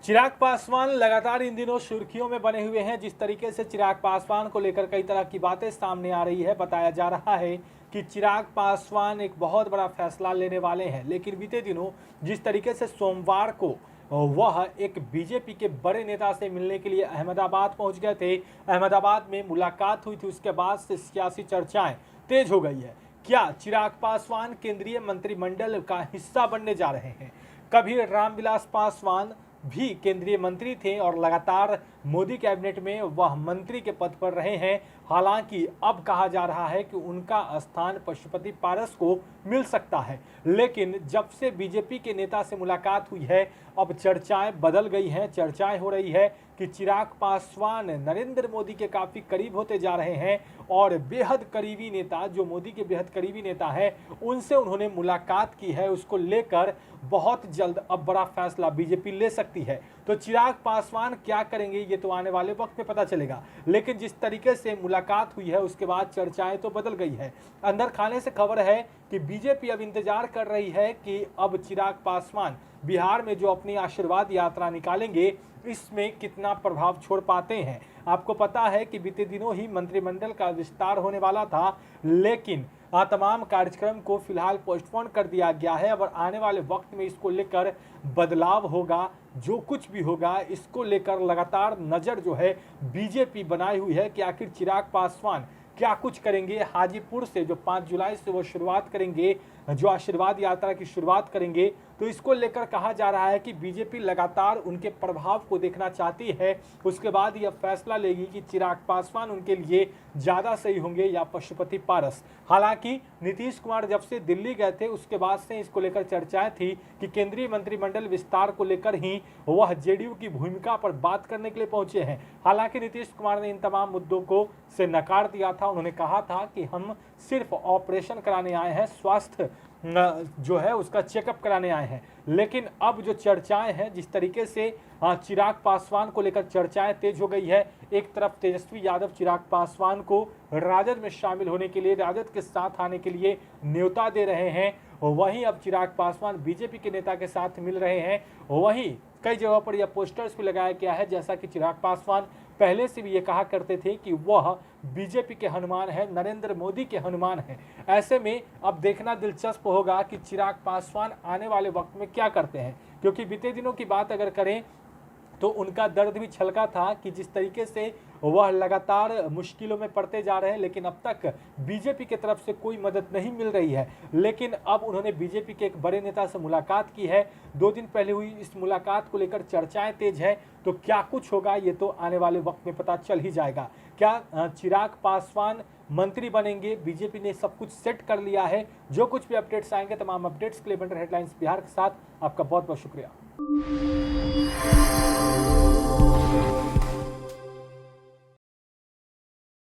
चिराग पासवान लगातार इन दिनों सुर्खियों में बने हुए हैं। जिस तरीके से चिराग पासवान को लेकर कई तरह की बातें सामने आ रही है, बताया जा रहा है कि चिराग पासवान एक बहुत बड़ा फैसला लेने वाले हैं। लेकिन बीते दिनों जिस तरीके से सोमवार को वह एक बीजेपी के बड़े नेता से मिलने के लिए अहमदाबाद पहुंच गए थे, अहमदाबाद में मुलाकात हुई थी, उसके बाद से सियासी चर्चाएं तेज हो गई है। क्या चिराग पासवान केंद्रीय मंत्रिमंडल का हिस्सा बनने जा रहे हैं? कभी रामविलास पासवान भी केंद्रीय मंत्री थे और लगातार मोदी कैबिनेट में वह मंत्री के पद पर रहे हैं। हालांकि अब कहा जा रहा है कि उनका स्थान पशुपति पारस को मिल सकता है। लेकिन जब से बीजेपी के नेता से मुलाकात हुई है, अब चर्चाएं बदल गई हैं। चर्चाएं हो रही है कि चिराग पासवान नरेंद्र मोदी के काफी करीब होते जा रहे हैं और बेहद करीबी नेता, जो मोदी के बेहद करीबी नेता है, उनसे उन्होंने मुलाकात की है। उसको लेकर बहुत जल्द अब बड़ा फैसला बीजेपी ले सकती है। तो चिराग पासवान क्या करेंगे ये तो आने वाले वक्त में पता चलेगा। लेकिन जिस तरीके से मुलाकात हुई है उसके बाद चर्चाएं तो बदल गई है। अंदर खाने से खबर है कि बीजेपी अब इंतजार कर रही है कि अब चिराग पासवान बिहार में जो अपनी आशीर्वाद यात्रा निकालेंगे, इसमें कितना प्रभाव छोड़ पाते हैं। आपको पता है कि बीते दिनों ही मंत्रिमंडल का विस्तार होने वाला था, लेकिन तमाम कार्यक्रम को फिलहाल पोस्टपोन कर दिया गया है। अब आने वाले वक्त में इसको लेकर बदलाव होगा। जो कुछ भी होगा इसको लेकर लगातार नज़र जो है बीजेपी बनाई हुई है कि आखिर चिराग पासवान क्या कुछ करेंगे। हाजीपुर से जो 5 जुलाई से वो शुरुआत करेंगे, जो आशीर्वाद यात्रा की शुरुआत करेंगे, तो इसको लेकर कहा जा रहा है कि बीजेपी लगातार उनके प्रभाव को देखना चाहती है। उसके बाद यह फैसला लेगी कि चिराग पासवान उनके लिए ज़्यादा सही होंगे या पशुपति पारस। हालांकि नीतीश कुमार जब से दिल्ली गए थे उसके बाद से इसको लेकर चर्चाएं थी कि केंद्रीय मंत्रिमंडल विस्तार को लेकर ही वह जेडीयू की भूमिका पर बात करने के लिए पहुंचे हैं। हालांकि नीतीश कुमार ने इन तमाम मुद्दों को से नकार दिया था। उन्होंने कहा था कि हम सिर्फ ऑपरेशन कराने आए हैं, स्वास्थ्य जो है उसका चेकअप कराने आए हैं। लेकिन अब जो चर्चाएं हैं, जिस तरीके से चिराग पासवान को लेकर चर्चाएं तेज हो गई है। एक तरफ तेजस्वी यादव चिराग पासवान को राजद में शामिल होने के लिए, राजद के साथ आने के लिए न्योता दे रहे हैं, वहीं अब चिराग पासवान बीजेपी के नेता के साथ मिल रहे हैं। वहीं कई जगहों पर यह पोस्टर्स भी लगाया गया है, जैसा कि चिराग पासवान पहले से भी ये कहा करते थे कि वह बीजेपी के हनुमान है, नरेंद्र मोदी के हनुमान है। ऐसे में अब देखना दिलचस्प होगा कि चिराग पासवान आने वाले वक्त में क्या करते हैं, क्योंकि बीते दिनों की बात अगर करें तो उनका दर्द भी छलका था कि जिस तरीके से वह लगातार मुश्किलों में पड़ते जा रहे हैं, लेकिन अब तक बीजेपी की तरफ से कोई मदद नहीं मिल रही है। लेकिन अब उन्होंने बीजेपी के एक बड़े नेता से मुलाकात की है। 2 दिन पहले हुई इस मुलाकात को लेकर चर्चाएं तेज है। तो क्या कुछ होगा ये तो आने वाले वक्त में पता चल ही जाएगा। क्या चिराग पासवान मंत्री बनेंगे? बीजेपी ने सब कुछ सेट कर लिया है। जो कुछ भी अपडेट्स आएंगे, तमाम अपडेट्स के लिए बन रहे हेडलाइंस बिहार के साथ आपका बहुत बहुत शुक्रिया।